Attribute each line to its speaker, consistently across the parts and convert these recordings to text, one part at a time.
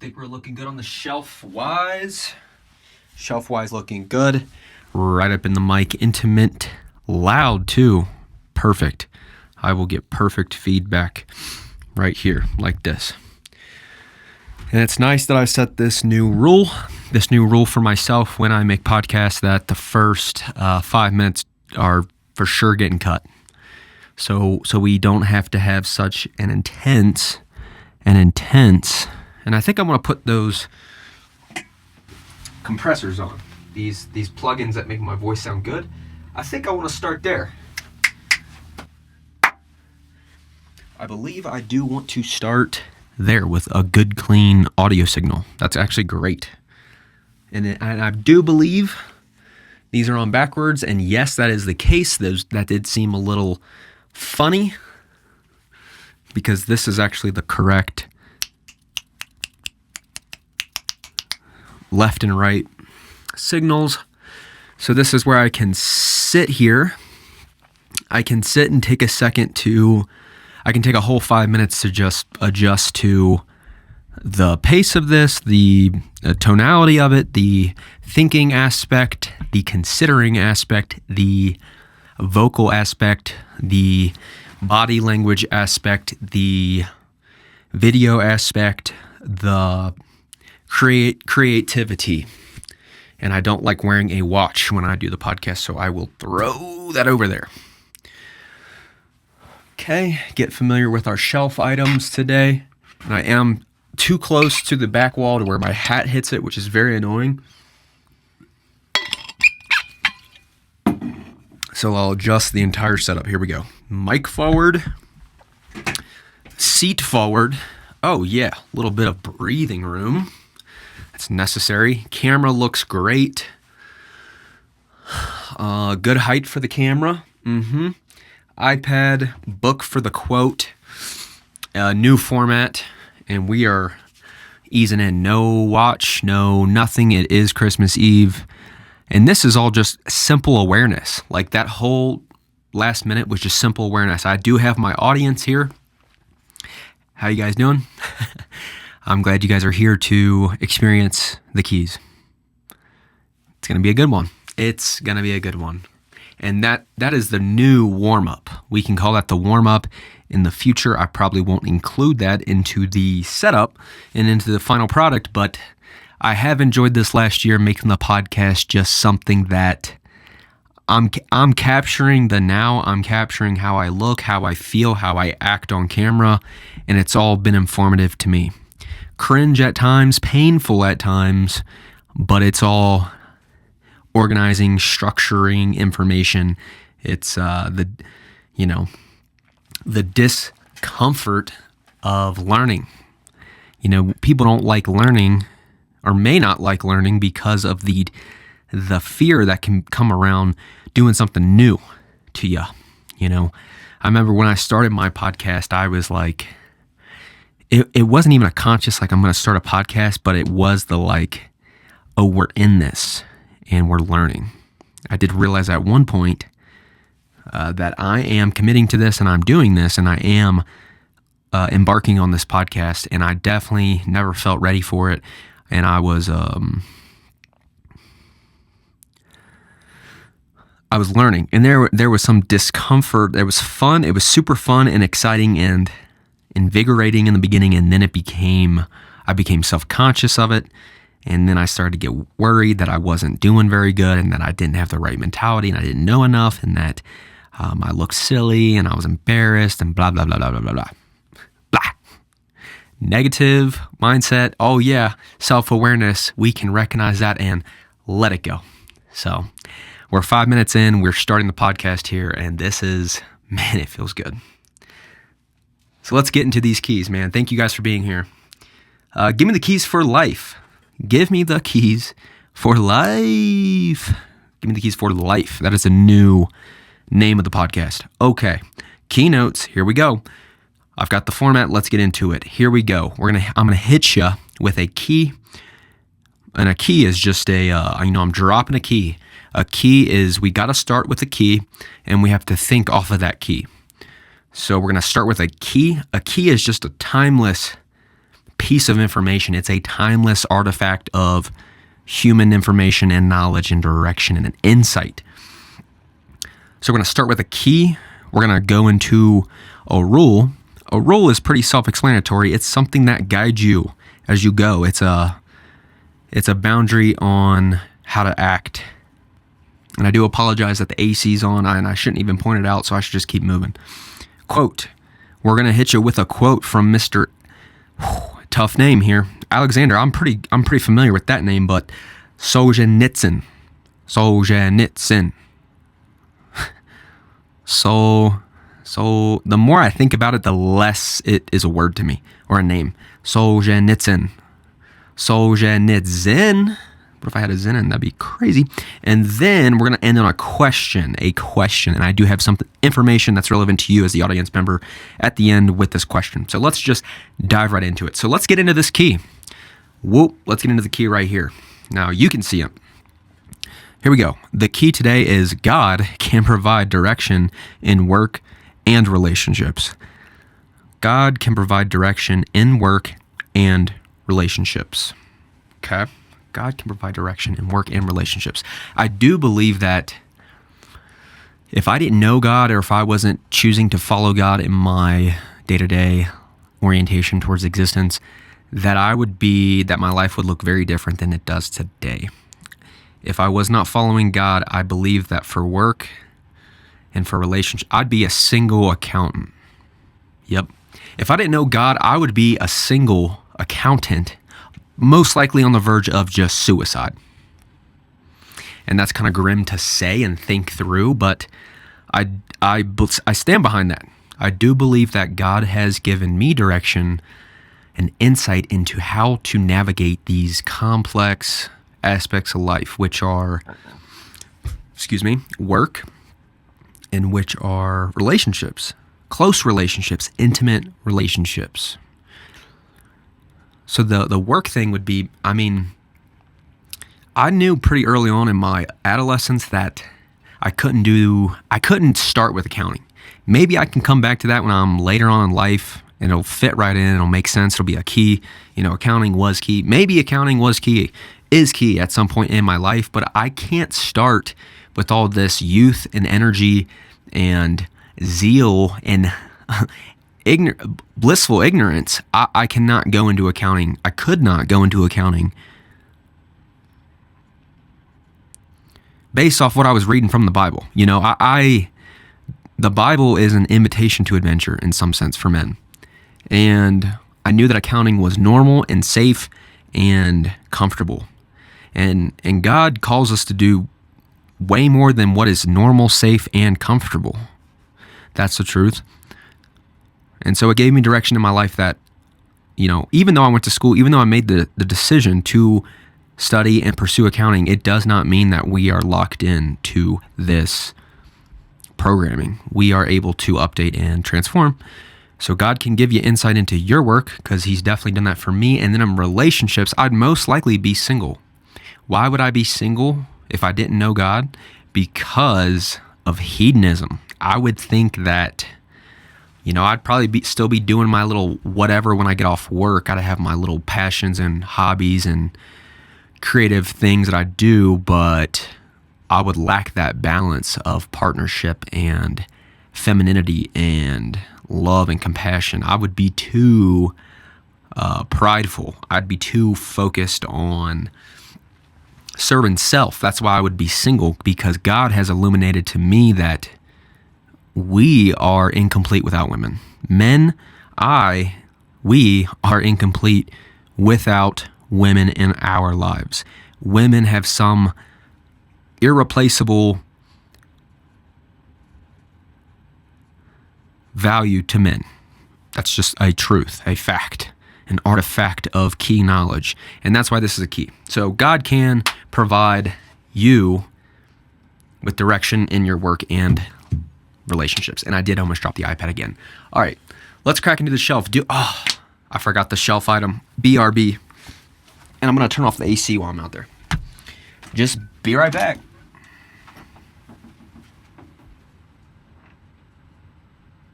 Speaker 1: think we're looking good on the shelf-wise. Shelf-wise looking good. Right up in the mic. Intimate. Loud, too. Perfect. I will get perfect feedback right here, like this. And it's nice that I set this new rule for myself when I make podcasts, that the first 5 minutes are for sure getting cut. So we don't have to have such an intense, and I think I'm going to put those compressors on, these plugins that make my voice sound good. I think I want to start there. I believe I do want to start there with a good, clean audio signal. That's actually great. And I do believe these are on backwards, and yes, that is the case. That did seem a little funny, because this is actually the correct left and right signals. So this is where I can sit here. I can sit and take a second I can take a whole 5 minutes to just adjust to the pace of this, the tonality of it, the thinking aspect, the considering aspect, the vocal aspect, the body language aspect, the video aspect, the creativity. And I don't like wearing a watch when I do the podcast, so I will throw that over there. Okay, get familiar with our shelf items today. And I am too close to the back wall to where my hat hits it, which is very annoying. So I'll adjust the entire setup. Here we go. Mic forward. Seat forward. Oh yeah, a little bit of breathing room. That's necessary. Camera looks great. Good height for the camera. iPad, book for the quote, new format, and we are easing in. No watch, no nothing. It is Christmas Eve, and this is all just simple awareness. Like that whole last minute was just simple awareness. I do have my audience here. How you guys doing? I'm glad you guys are here to experience the keys. It's going to be a good one. It's going to be a good one. And that is the new warm-up. We can call that the warm-up. In the future, I probably won't include that into the setup and into the final product, but I have enjoyed this last year, making the podcast just something that I'm capturing the now. I'm capturing how I look, how I feel, how I act on camera, and it's all been informative to me. Cringe at times, painful at times, but it's all organizing, structuring information. It's the discomfort of learning. People don't like learning, or may not like learning, because of the fear that can come around doing something new to you. I remember when I started my podcast, I was like, it wasn't even a conscious, like, I'm going to start a podcast, but it was the like, oh, we're in this. And we're learning. I did realize at one point that I am committing to this, and I'm doing this, and I am embarking on this podcast, and I definitely never felt ready for it. And I was learning, and there was some discomfort. It was fun. It was super fun and exciting and invigorating in the beginning, and then I became self-conscious of it. And then I started to get worried that I wasn't doing very good, and that I didn't have the right mentality, and I didn't know enough, and that I looked silly, and I was embarrassed, and blah, blah, blah, blah, blah, blah, blah. Blah. Negative mindset. Oh yeah, self-awareness. We can recognize that and let it go. So we're 5 minutes in. We're starting the podcast here, and this is, man, it feels good. So let's get into these keys, man. Thank you guys for being here. Give me the keys for life. Give me the keys for life. Give me the keys for life. That is a new name of the podcast. Okay. Keynotes. Here we go. I've got the format. Let's get into it. Here we go. I'm going to hit you with a key. And a key is just I'm dropping a key. A key is, we got to start with a key, and we have to think off of that key. So we're going to start with a key. A key is just a timeless piece of information. It's a timeless artifact of human information and knowledge and direction and an insight. So we're going to start with a key. We're going to go into a rule. A rule is pretty self-explanatory. It's something that guides you as you go. It's a boundary on how to act. And I do apologize that the AC's on, and I shouldn't even point it out, so I should just keep moving. Quote. We're going to hit you with a quote from Mr. Tough name here. Alexander. I'm pretty familiar with that name, but Solzhenitsyn. So the more I think about it, the less it is a word to me, or a name. Solzhenitsyn. What if I had a Zen in? That'd be crazy. And then we're going to end on a question. And I do have some information that's relevant to you as the audience member at the end with this question. So let's just dive right into it. So let's get into this key. Let's get into the key right here. Now you can see it. Here we go. The key today is God can provide direction in work and relationships. God can provide direction in work and relationships. Okay? God can provide direction in work and relationships. I do believe that if I didn't know God, or if I wasn't choosing to follow God in my day-to-day orientation towards existence, that my life would look very different than it does today. If I was not following God, I believe that for work and for relationships, I'd be a single accountant. Yep. If I didn't know God, I would be a single accountant, most likely on the verge of just suicide. And that's kind of grim to say and think through, but I stand behind that. I do believe that God has given me direction and insight into how to navigate these complex aspects of life, which are, work, and which are relationships, close relationships, intimate relationships. So the work thing would be, I knew pretty early on in my adolescence that I couldn't start with accounting. Maybe I can come back to that when I'm later on in life, and it'll fit right in, it'll make sense, it'll be a key. Accounting was key. Maybe accounting is key at some point in my life, but I can't start with all this youth and energy and zeal and blissful ignorance. I cannot go into accounting. I could not go into accounting based off what I was reading from the Bible. The Bible is an invitation to adventure in some sense for men. And I knew that accounting was normal and safe and comfortable. And God calls us to do way more than what is normal, safe, and comfortable. That's the truth. And so it gave me direction in my life that, even though I went to school, even though I made the decision to study and pursue accounting, it does not mean that we are locked in to this programming. We are able to update and transform. So God can give you insight into your work, because he's definitely done that for me. And then in relationships, I'd most likely be single. Why would I be single if I didn't know God? Because of hedonism. I would think that, I'd probably still be doing my little whatever when I get off work. I'd have my little passions and hobbies and creative things that I do, but I would lack that balance of partnership and femininity and love and compassion. I would be too prideful. I'd be too focused on serving self. That's why I would be single, because God has illuminated to me that we are incomplete without women. Men, we are incomplete without women in our lives. Women have some irreplaceable value to men. That's just a truth, a fact, an artifact of key knowledge. And that's why this is a key. So God can provide you with direction in your work and relationships. And I did almost drop the iPad again. All right, let's crack into the shelf. I forgot the shelf item, BRB. And I'm going to turn off the AC while I'm out there. Just be right back.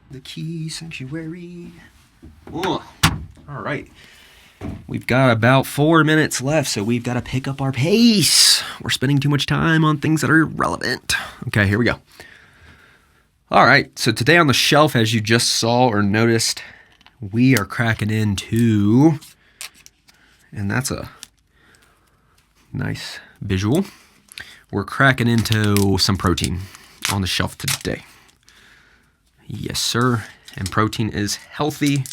Speaker 1: The Key Sanctuary. All right. We've got about 4 minutes left, so we've got to pick up our pace. We're spending too much time on things that are irrelevant. Okay, here we go. All right, so today on the shelf, as you just saw or noticed, we are cracking into, and that's a nice visual, we're cracking into some protein on the shelf today. Yes, sir. And protein is healthy,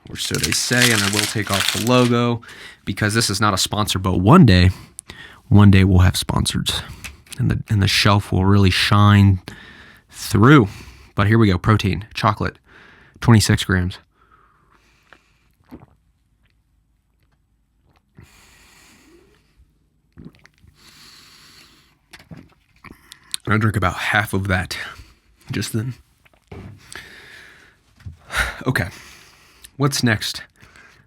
Speaker 1: or so they say, and I will take off the logo because this is not a sponsor, but one day we'll have sponsors, and the shelf will really shine through. But here we go. Protein, chocolate, 26 grams. I drink about half of that just then. Okay, what's next?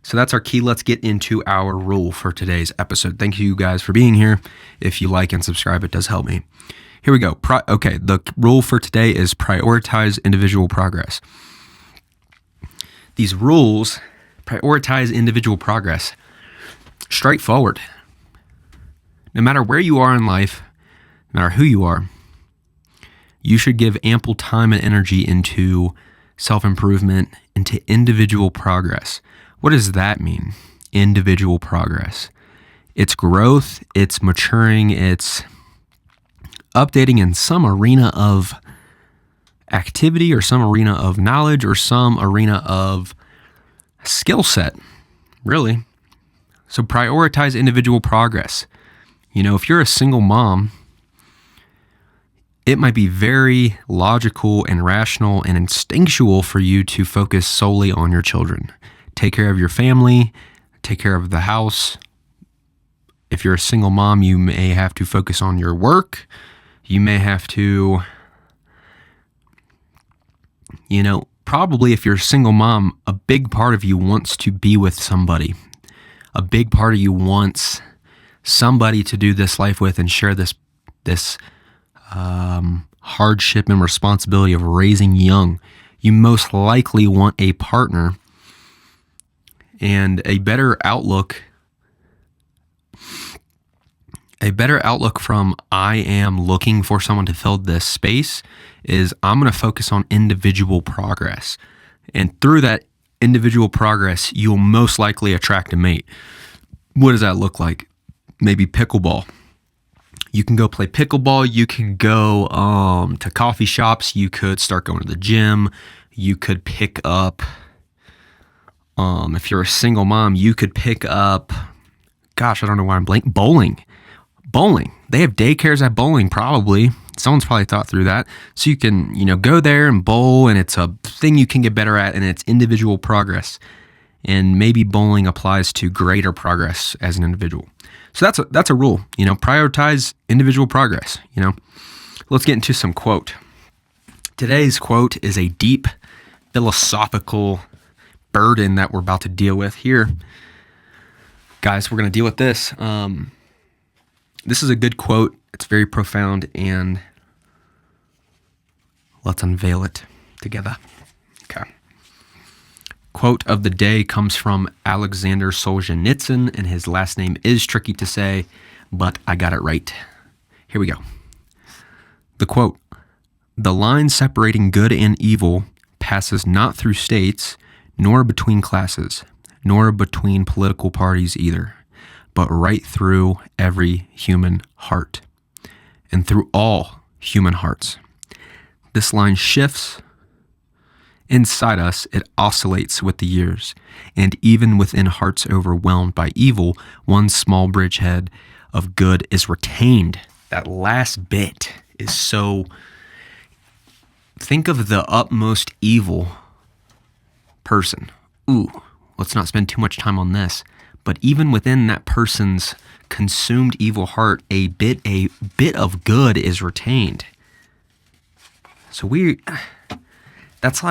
Speaker 1: So that's our key. Let's get into our rule for today's episode. Thank you guys for being here. If you like and subscribe, it does help me. Here we go. Okay, the rule for today is prioritize individual progress. These rules prioritize individual progress. Straightforward. No matter where you are in life, no matter who you are, you should give ample time and energy into self-improvement, into individual progress. What does that mean? Individual progress. It's growth, it's maturing, it's updating in some arena of activity or some arena of knowledge or some arena of skill set, really. So prioritize individual progress. You know, if you're a single mom, it might be very logical and rational and instinctual for you to focus solely on your children. Take care of your family, take care of the house. If you're a single mom, you may have to focus on your work. You may have to, probably if you're a single mom, a big part of you wants to be with somebody. A big part of you wants somebody to do this life with and share this hardship and responsibility of raising young. You most likely want a partner and a better outlook from I am looking for someone to fill this space is I'm going to focus on individual progress. And through that individual progress, you'll most likely attract a mate. What does that look like? Maybe pickleball. You can go play pickleball. You can go to coffee shops. You could start going to the gym. You could pick up, if you're a single mom, you could pick up, I don't know why I'm blanking, bowling. They have daycares at bowling, probably. Someone's probably thought through that. So you can, go there and bowl, and it's a thing you can get better at, and it's individual progress. And maybe bowling applies to greater progress as an individual. So that's a rule, prioritize individual progress, Let's get into some quote. Today's quote is a deep philosophical burden that we're about to deal with here. Guys, we're going to deal with this. This is a good quote. It's very profound, and let's unveil it together. Okay. Quote of the day comes from Alexander Solzhenitsyn, and his last name is tricky to say, but I got it right. Here we go. The quote, "The line separating good and evil passes not through states, nor between classes, nor between political parties either, but right through every human heart, and through all human hearts. This line shifts. Inside us, it oscillates with the years, and even within hearts overwhelmed by evil, one small bridgehead of good is retained." That last bit is so... Think of the utmost evil person. Let's not spend too much time on this. But even within that person's consumed evil heart, a bit of good is retained. So that's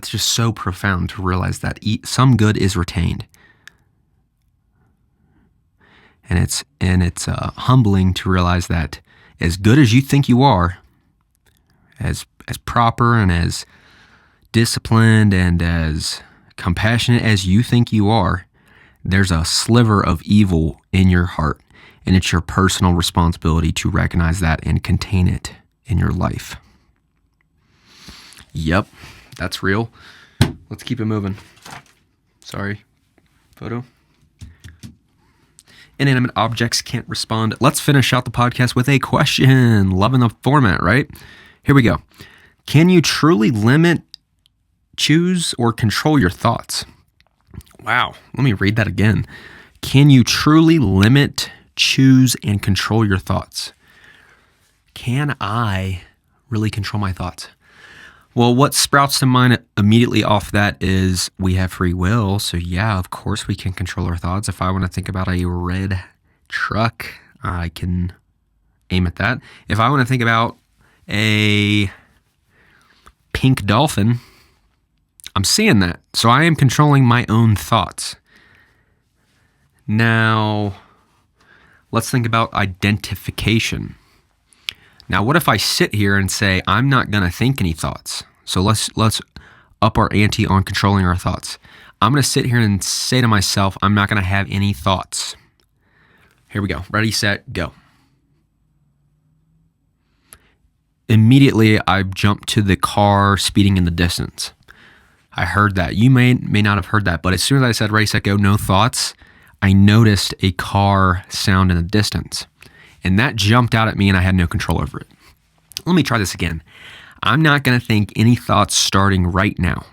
Speaker 1: just so profound to realize that some good is retained. And it's humbling to realize that as good as you think you are, as proper and as disciplined and as compassionate as you think you are, there's a sliver of evil in your heart, and it's your personal responsibility to recognize that and contain it in your life. Yep, that's real. Let's keep it moving. Sorry, photo. Inanimate objects can't respond. Let's finish out the podcast with a question. Loving the format, right? Here we go. Can you truly limit, choose, or control your thoughts? Wow. Let me read that again. Can you truly limit, choose, and control your thoughts? Can I really control my thoughts? Well, what sprouts to mind immediately off that is we have free will. So yeah, of course we can control our thoughts. If I want to think about a red truck, I can aim at that. If I want to think about a pink dolphin, I'm seeing that. So I am controlling my own thoughts. Now, let's think about identification. Now, what if I sit here and say, I'm not going to think any thoughts? So let's up our ante on controlling our thoughts. I'm going to sit here and say to myself, I'm not going to have any thoughts. Here we go. Ready, set, go. Immediately, I jumped to the car speeding in the distance. I heard that. You may not have heard that, but as soon as I said ready, set, go, no thoughts, I noticed a car sound in the distance. And that jumped out at me and I had no control over it. Let me try this again. I'm not going to think any thoughts starting right now.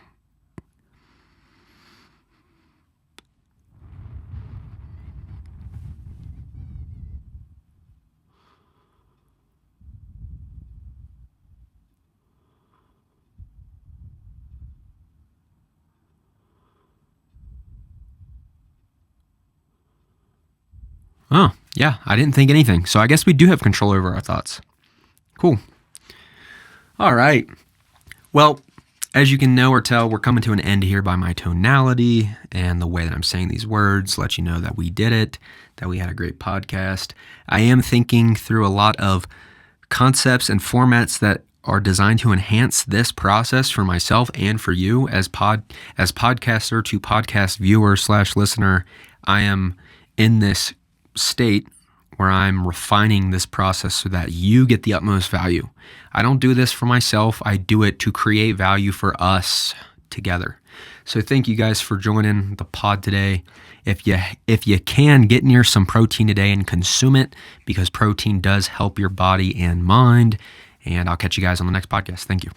Speaker 1: Oh, yeah, I didn't think anything. So I guess we do have control over our thoughts. Cool. All right. Well, as you can know or tell, we're coming to an end here by my tonality and the way that I'm saying these words. Let you know that we did it, that we had a great podcast. I am thinking through a lot of concepts and formats that are designed to enhance this process for myself and for you as podcaster to podcast viewer / listener. I am in this state where I'm refining this process so that you get the utmost value. I don't do this for myself. I do it to create value for us together. So thank you guys for joining the pod today. If you can, get near some protein today and consume it, because protein does help your body and mind. And I'll catch you guys on the next podcast. Thank you.